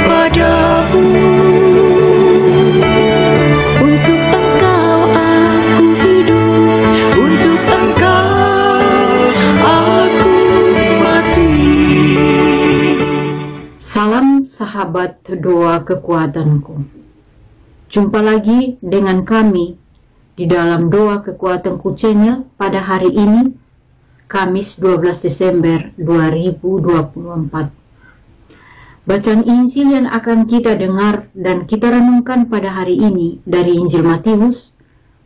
padamu. Untuk Engkau aku hidup, untuk Engkau aku mati. Salam sahabat doa kekuatanku. Jumpa lagi dengan kami di dalam doa kekuatanku channel pada hari ini, Kamis 12 Desember 2024. Bacaan Injil yang akan kita dengar dan kita renungkan pada hari ini dari Injil Matius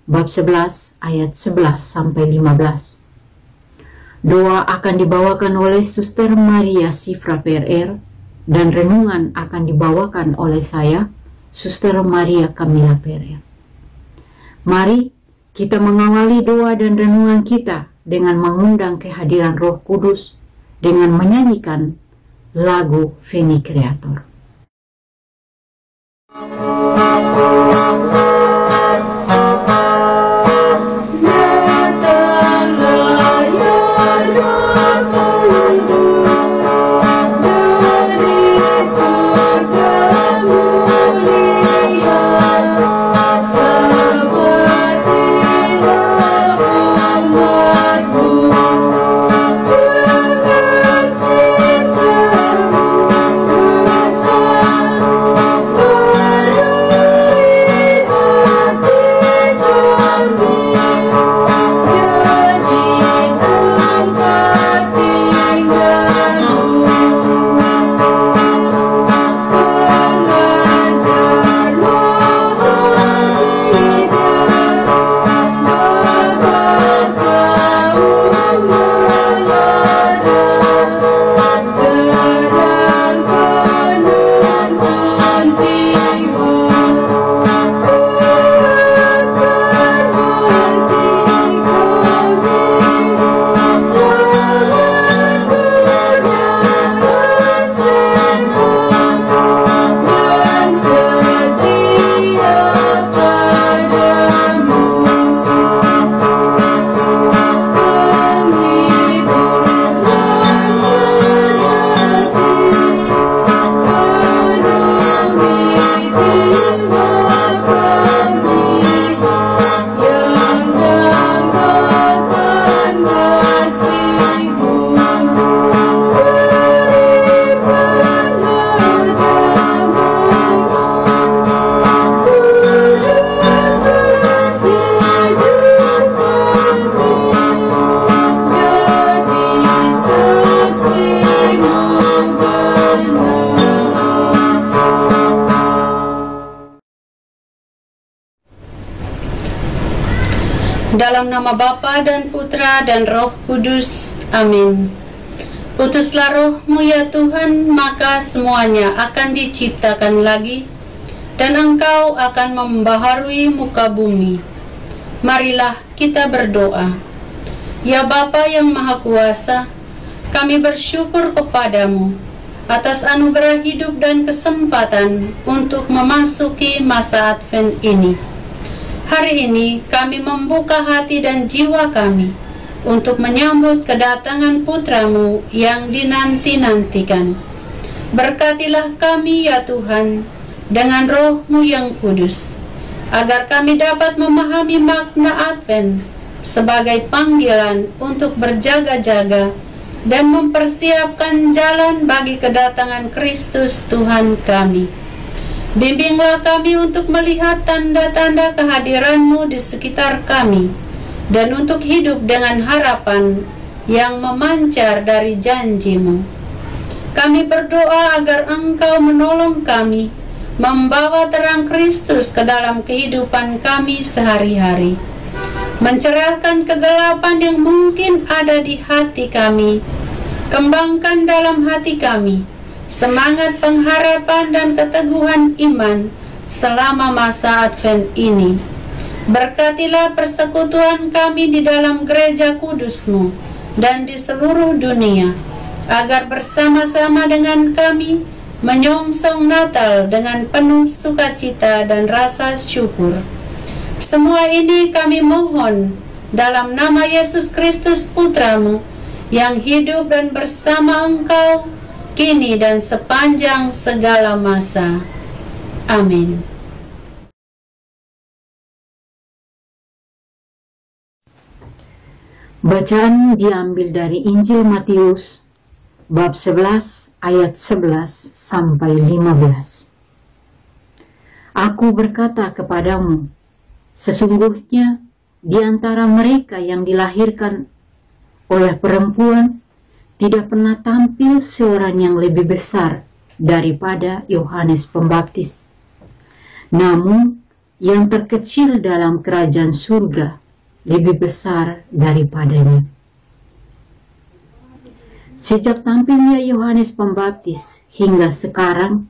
bab 11 ayat 11 sampai 15. Doa akan dibawakan oleh Suster Maria Sifra PRR dan renungan akan dibawakan oleh saya, Suster Maria Kamila PRR. Mari kita mengawali doa dan renungan kita dengan mengundang kehadiran Roh Kudus dengan menyanyikan lagu Veni Creator. Dalam nama Bapa dan Putra dan Roh Kudus. Amin. Utuslah Roh-Mu ya Tuhan, maka semuanya akan diciptakan lagi, dan Engkau akan membaharui muka bumi. Marilah kita berdoa. Ya Bapa yang Maha Kuasa, kami bersyukur kepadamu atas anugerah hidup dan kesempatan untuk memasuki masa Advent ini. Hari ini kami membuka hati dan jiwa kami untuk menyambut kedatangan Putra-Mu yang dinanti-nantikan. Berkatilah kami ya Tuhan dengan Roh-Mu yang kudus, agar kami dapat memahami makna Advent sebagai panggilan untuk berjaga-jaga dan mempersiapkan jalan bagi kedatangan Kristus Tuhan kami. Bimbinglah kami untuk melihat tanda-tanda kehadiran-Mu di sekitar kami, dan untuk hidup dengan harapan yang memancar dari janji-Mu. Kami berdoa agar Engkau menolong kami, membawa terang Kristus ke dalam kehidupan kami sehari-hari, mencerahkan kegelapan yang mungkin ada di hati kami. Kembangkan dalam hati kami semangat pengharapan dan keteguhan iman selama masa Advent ini. Berkatilah persekutuan kami di dalam gereja kudus-Mu dan di seluruh dunia, agar bersama-sama dengan kami menyongsong Natal dengan penuh sukacita dan rasa syukur. Semua ini kami mohon dalam nama Yesus Kristus Putra-Mu, yang hidup dan bersama Engkau kini dan sepanjang segala masa. Amin. Bacaan diambil dari Injil Matius bab 11 ayat 11 sampai 15. Aku berkata kepadamu, sesungguhnya di antara mereka yang dilahirkan oleh perempuan tidak pernah tampil seorang yang lebih besar daripada Yohanes Pembaptis. Namun, yang terkecil dalam kerajaan surga lebih besar daripadanya. Sejak tampilnya Yohanes Pembaptis hingga sekarang,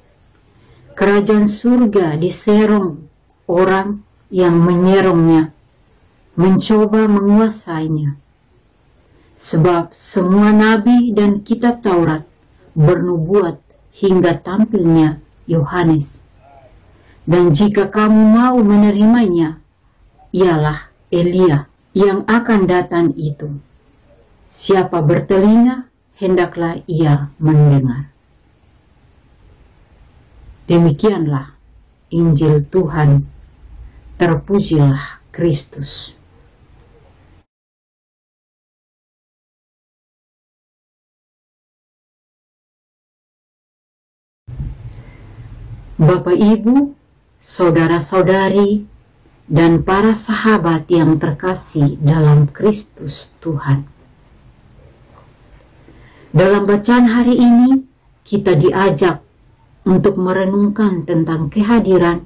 kerajaan surga diserong orang yang menyerongnya, mencoba menguasainya. Sebab semua nabi dan kitab Taurat bernubuat hingga tampilnya Yohanes. Dan jika kamu mau menerimanya, ialah Elia yang akan datang itu. Siapa bertelinga, hendaklah ia mendengar. Demikianlah Injil Tuhan. Terpujilah Kristus. Bapak, Ibu, saudara-saudari, dan para sahabat yang terkasih dalam Kristus Tuhan. Dalam bacaan hari ini, kita diajak untuk merenungkan tentang kehadiran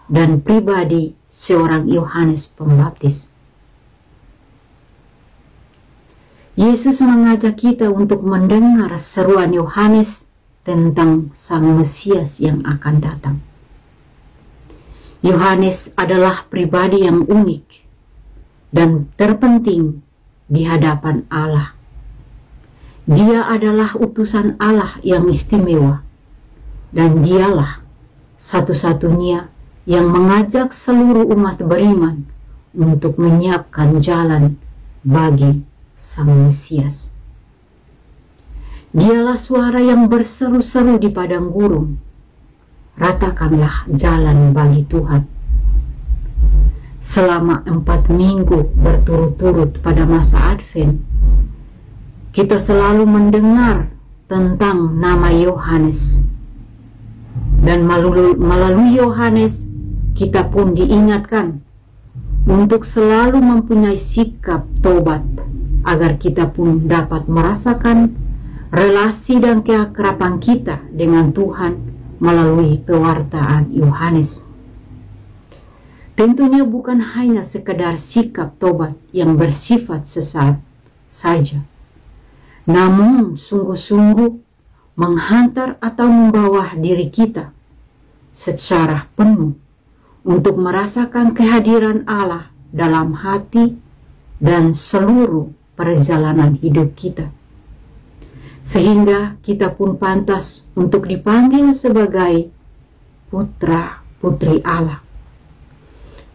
dan pribadi seorang Yohanes Pembaptis. Yesus mengajak kita untuk mendengar seruan Yohanes tentang Sang Mesias yang akan datang. Yohanes adalah pribadi yang unik dan terpenting di hadapan Allah. Dia adalah utusan Allah yang istimewa, dan dialah satu-satunya yang mengajak seluruh umat beriman untuk menyiapkan jalan bagi Sang Mesias. Dialah suara yang berseru-seru di padang gurun, ratakanlah jalan bagi Tuhan. Selama 4 minggu berturut-turut pada masa Advent, kita selalu mendengar tentang nama Yohanes. Dan melalui Yohanes, kita pun diingatkan untuk selalu mempunyai sikap tobat, agar kita pun dapat merasakan relasi dan keakraban kita dengan Tuhan melalui pewartaan Yohanes. Tentunya bukan hanya sekedar sikap tobat yang bersifat sesaat saja, namun sungguh-sungguh menghantar atau membawa diri kita secara penuh untuk merasakan kehadiran Allah dalam hati dan seluruh perjalanan hidup kita, sehingga kita pun pantas untuk dipanggil sebagai putra-putri Allah.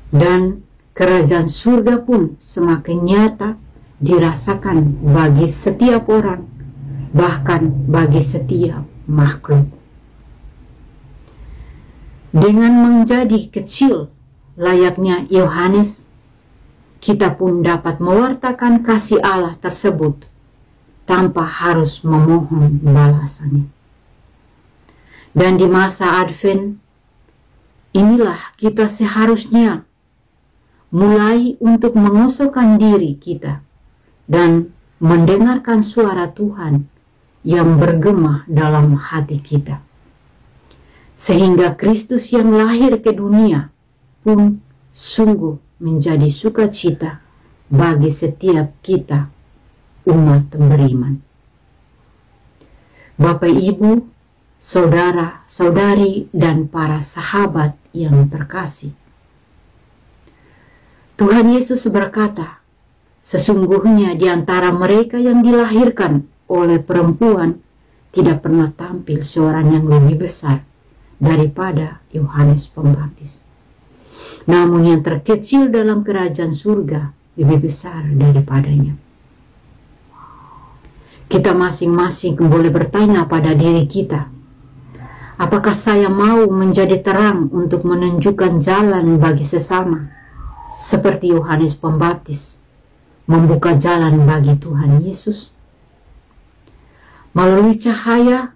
Dan kerajaan surga pun semakin nyata dirasakan bagi setiap orang, bahkan bagi setiap makhluk. Dengan menjadi kecil layaknya Yohanes, kita pun dapat mewartakan kasih Allah tersebut tanpa harus memohon balasannya. Dan di masa Advent, inilah kita seharusnya mulai untuk mengosokkan diri kita dan mendengarkan suara Tuhan yang bergema dalam hati kita. Sehingga Kristus yang lahir ke dunia pun sungguh menjadi sukacita bagi setiap kita umat beriman. Bapak, Ibu, saudara, saudari, dan para sahabat yang terkasih, Tuhan Yesus berkata, sesungguhnya di antara mereka yang dilahirkan oleh perempuan tidak pernah tampil seorang yang lebih besar daripada Yohanes Pembaptis. Namun yang terkecil dalam kerajaan surga lebih besar daripadanya. Kita masing-masing boleh bertanya pada diri kita, apakah saya mau menjadi terang untuk menunjukkan jalan bagi sesama, seperti Yohanes Pembaptis membuka jalan bagi Tuhan Yesus? Melalui cahaya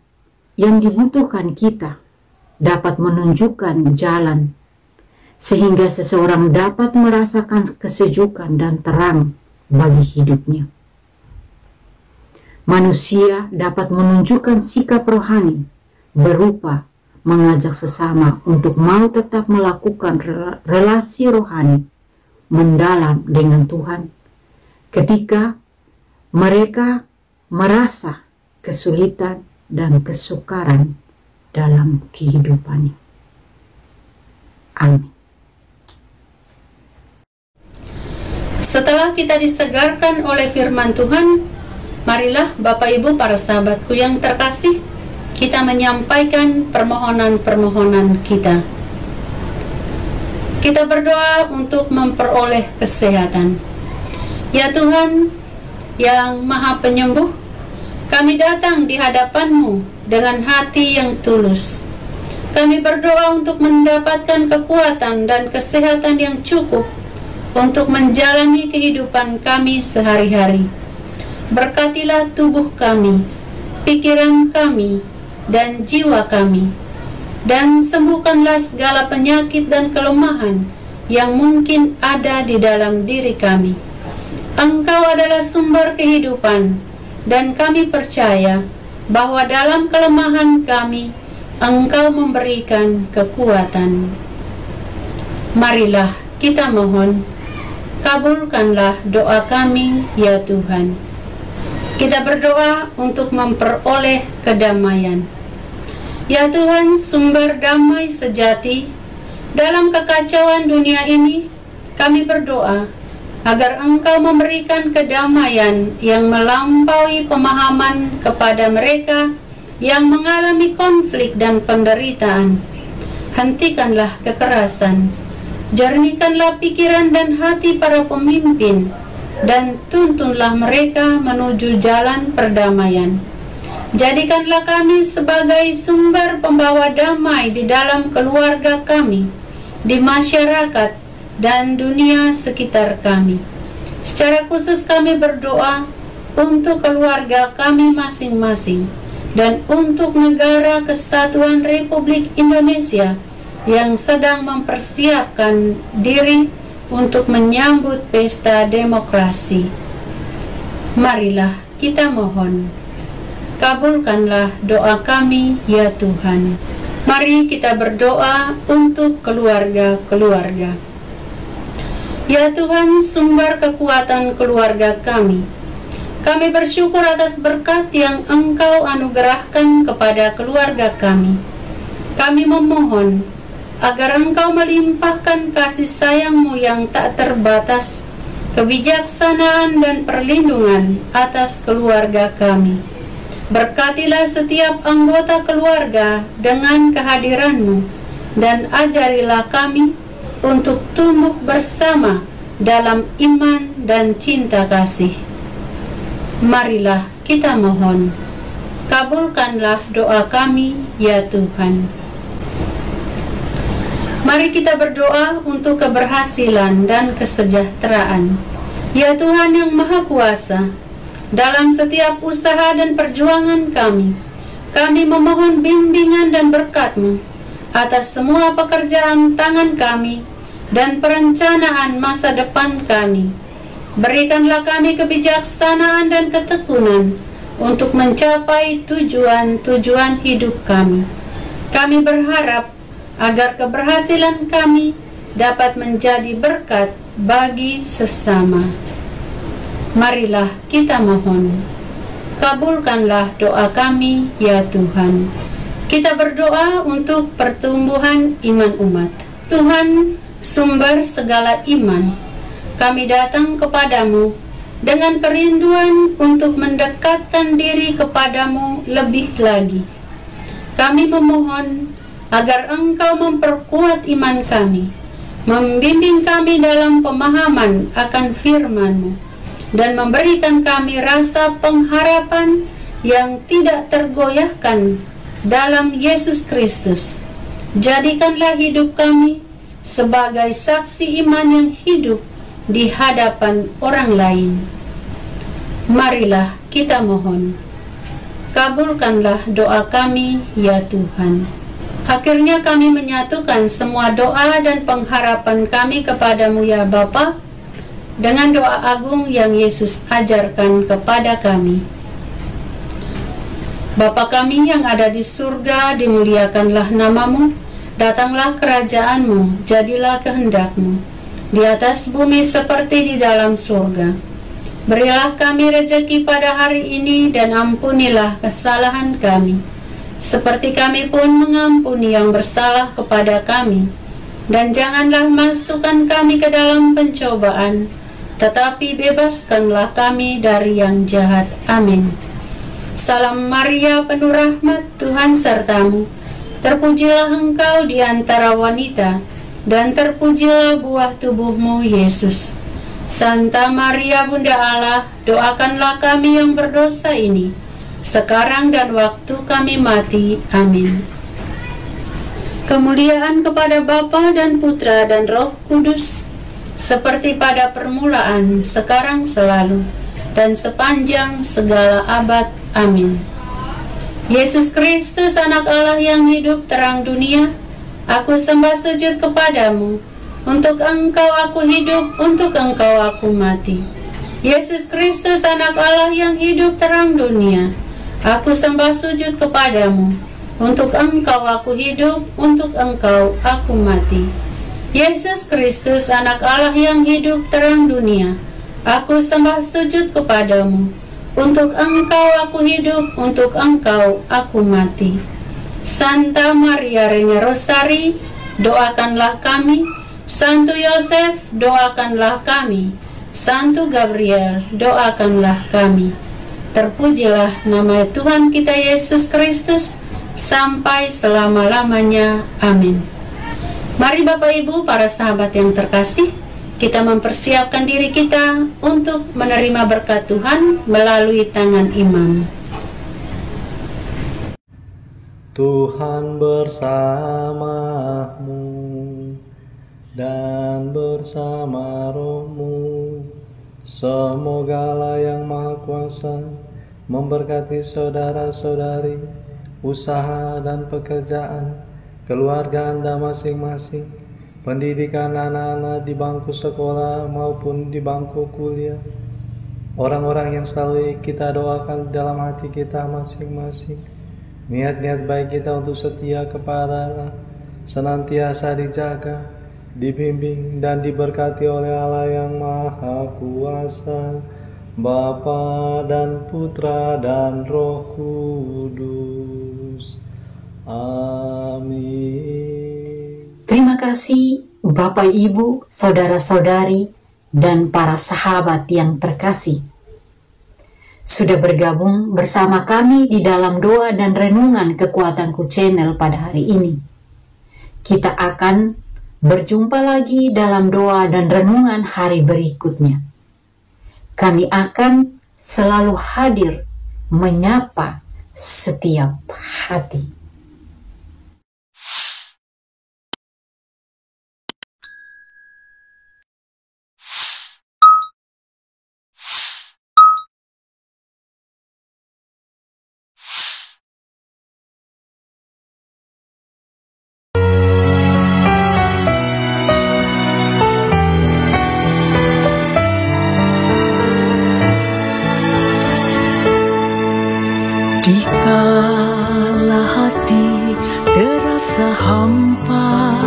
yang dibutuhkan, kita dapat menunjukkan jalan sehingga seseorang dapat merasakan kesejukan dan terang bagi hidupnya. Manusia dapat menunjukkan sikap rohani berupa mengajak sesama untuk mau tetap melakukan relasi rohani mendalam dengan Tuhan ketika mereka merasa kesulitan dan kesukaran dalam kehidupannya. Amin. Setelah kita disegarkan oleh firman Tuhan, marilah Bapak Ibu para sahabatku yang terkasih, kita menyampaikan permohonan-permohonan kita. Kita berdoa untuk memperoleh kesehatan. Ya Tuhan yang Maha Penyembuh, kami datang di hadapan-Mu dengan hati yang tulus. Kami berdoa untuk mendapatkan kekuatan dan kesehatan yang cukup untuk menjalani kehidupan kami sehari-hari. Berkatilah tubuh kami, pikiran kami, dan jiwa kami, dan sembuhkanlah segala penyakit dan kelemahan yang mungkin ada di dalam diri kami. Engkau adalah sumber kehidupan, dan kami percaya bahwa dalam kelemahan kami, Engkau memberikan kekuatan. Marilah kita mohon, kabulkanlah doa kami, ya Tuhan. Kita berdoa untuk memperoleh kedamaian. Ya Tuhan, sumber damai sejati, dalam kekacauan dunia ini, kami berdoa agar Engkau memberikan kedamaian yang melampaui pemahaman kepada mereka yang mengalami konflik dan penderitaan. Hentikanlah kekerasan, jernihkanlah pikiran dan hati para pemimpin, dan tuntunlah mereka menuju jalan perdamaian. Jadikanlah kami sebagai sumber pembawa damai di dalam keluarga kami, di masyarakat, dan dunia sekitar kami. Secara khusus kami berdoa untuk keluarga kami masing-masing, dan untuk negara kesatuan Republik Indonesia yang sedang mempersiapkan diri untuk menyambut pesta demokrasi. Marilah kita mohon, kabulkanlah doa kami, ya Tuhan. Mari kita berdoa untuk keluarga-keluarga. Ya Tuhan, sumber kekuatan keluarga kami, kami bersyukur atas berkat yang Engkau anugerahkan kepada keluarga kami. Kami memohon agar Engkau melimpahkan kasih sayang-Mu yang tak terbatas, kebijaksanaan dan perlindungan atas keluarga kami. Berkatilah setiap anggota keluarga dengan kehadiran-Mu, dan ajarilah kami untuk tumbuh bersama dalam iman dan cinta kasih. Marilah kita mohon, kabulkanlah doa kami, ya Tuhan. Mari kita berdoa untuk keberhasilan dan kesejahteraan. Ya Tuhan yang Maha Kuasa, dalam setiap usaha dan perjuangan kami memohon bimbingan dan berkat-Mu atas semua pekerjaan tangan kami dan perencanaan masa depan kami. Berikanlah kami kebijaksanaan dan ketekunan untuk mencapai tujuan-tujuan hidup kami. Kami berharap agar keberhasilan kami dapat menjadi berkat bagi sesama. Marilah kita mohon, kabulkanlah doa kami, ya Tuhan. Kita berdoa untuk pertumbuhan iman umat. Tuhan, sumber segala iman, kami datang kepadamu dengan kerinduan untuk mendekatkan diri kepadamu lebih lagi. Kami memohon agar Engkau memperkuat iman kami, membimbing kami dalam pemahaman akan firman-Mu, dan memberikan kami rasa pengharapan yang tidak tergoyahkan dalam Yesus Kristus. Jadikanlah hidup kami sebagai saksi iman yang hidup di hadapan orang lain. Marilah kita mohon. Kabulkanlah doa kami, ya Tuhan. Akhirnya kami menyatukan semua doa dan pengharapan kami kepadamu, ya Bapa, dengan doa agung yang Yesus ajarkan kepada kami. Bapa kami yang ada di surga, dimuliakanlah namamu, datanglah kerajaanmu, jadilah kehendakmu, di atas bumi seperti di dalam surga. Berilah kami rejeki pada hari ini, dan ampunilah kesalahan kami, seperti kami pun mengampuni yang bersalah kepada kami. Dan janganlah masukkan kami ke dalam pencobaan, tetapi bebaskanlah kami dari yang jahat. Amin. Salam Maria, penuh rahmat, Tuhan sertamu. Terpujilah engkau di antara wanita, dan terpujilah buah tubuhmu, Yesus. Santa Maria, Bunda Allah, doakanlah kami yang berdosa ini, sekarang dan waktu kami mati. Amin. Kemuliaan kepada Bapa dan Putra dan Roh Kudus, seperti pada permulaan, sekarang, selalu, dan sepanjang segala abad. Amin. Yesus Kristus, Anak Allah yang hidup, terang dunia, aku sembah sujud kepadamu. Untuk engkau aku hidup, untuk engkau aku mati. Yesus Kristus, Anak Allah yang hidup, terang dunia, aku sembah sujud kepadamu. Untuk engkau aku hidup, untuk engkau aku mati. Yesus Kristus, Anak Allah yang hidup, terang dunia, aku sembah sujud kepadamu. Untuk engkau aku hidup, untuk engkau aku mati. Santa Maria Reina Rosari, doakanlah kami. Santo Yosef, doakanlah kami. Santo Gabriel, doakanlah kami. Terpujilah nama Tuhan kita Yesus Kristus sampai selama-lamanya. Amin. Mari Bapak Ibu, para sahabat yang terkasih, kita mempersiapkan diri kita untuk menerima berkat Tuhan melalui tangan imam. Tuhan bersamamu dan bersama rohmu. Semoga Allah yang Maha Kuasa memberkati saudara-saudari, usaha dan pekerjaan, keluarga Anda masing-masing, pendidikan anak-anak di bangku sekolah maupun di bangku kuliah, orang-orang yang selalu kita doakan dalam hati kita masing-masing. Niat-niat baik kita untuk setia kepada Allah senantiasa dijaga, dibimbing dan diberkati oleh Allah yang Maha Kuasa, Bapa dan Putra dan Roh Kudus. Amin. Terima kasih Bapak, Ibu, Saudara-saudari, dan para sahabat yang terkasih, sudah bergabung bersama kami di dalam doa dan renungan Kekuatanku Channel pada hari ini. Kita akan berjumpa lagi dalam doa dan renungan hari berikutnya. Kami akan selalu hadir menyapa setiap hati. Dikala hati terasa hampa,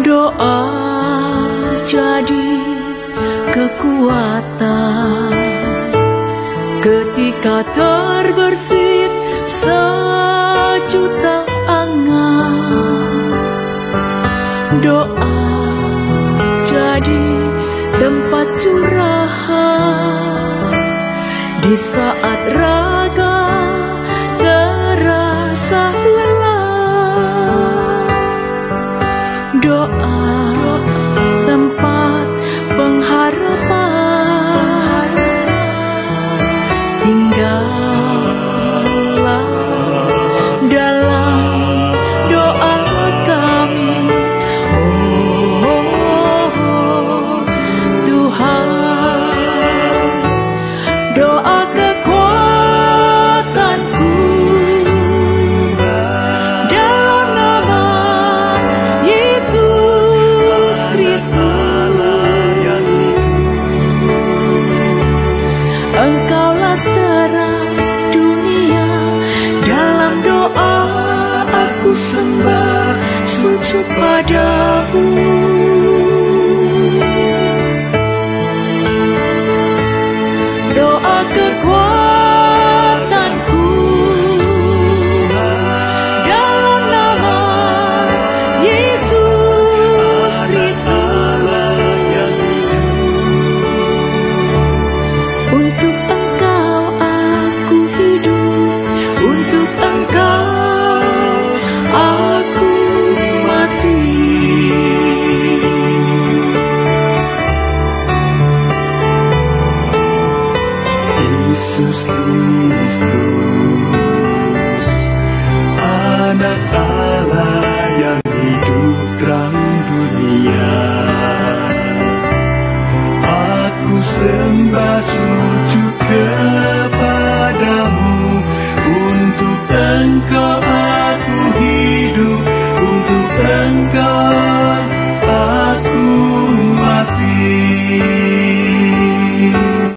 doa jadi kekuatan. Ketika terbersit sejuta angan, doa jadi tempat curahan. Di saat raga terasa lelah, doa tempat pengharapan. sembah, sujud padamu. Doa kekuatanku dalam nama Yesus Kristus. Untuk Engkau aku hidup, untuk Engkau aku mati. Yesus Kristus, Anak Allah yang hidup terang dunia. Aku sembah sujud kepadamu, untuk Engkau aku hidup, untuk Engkau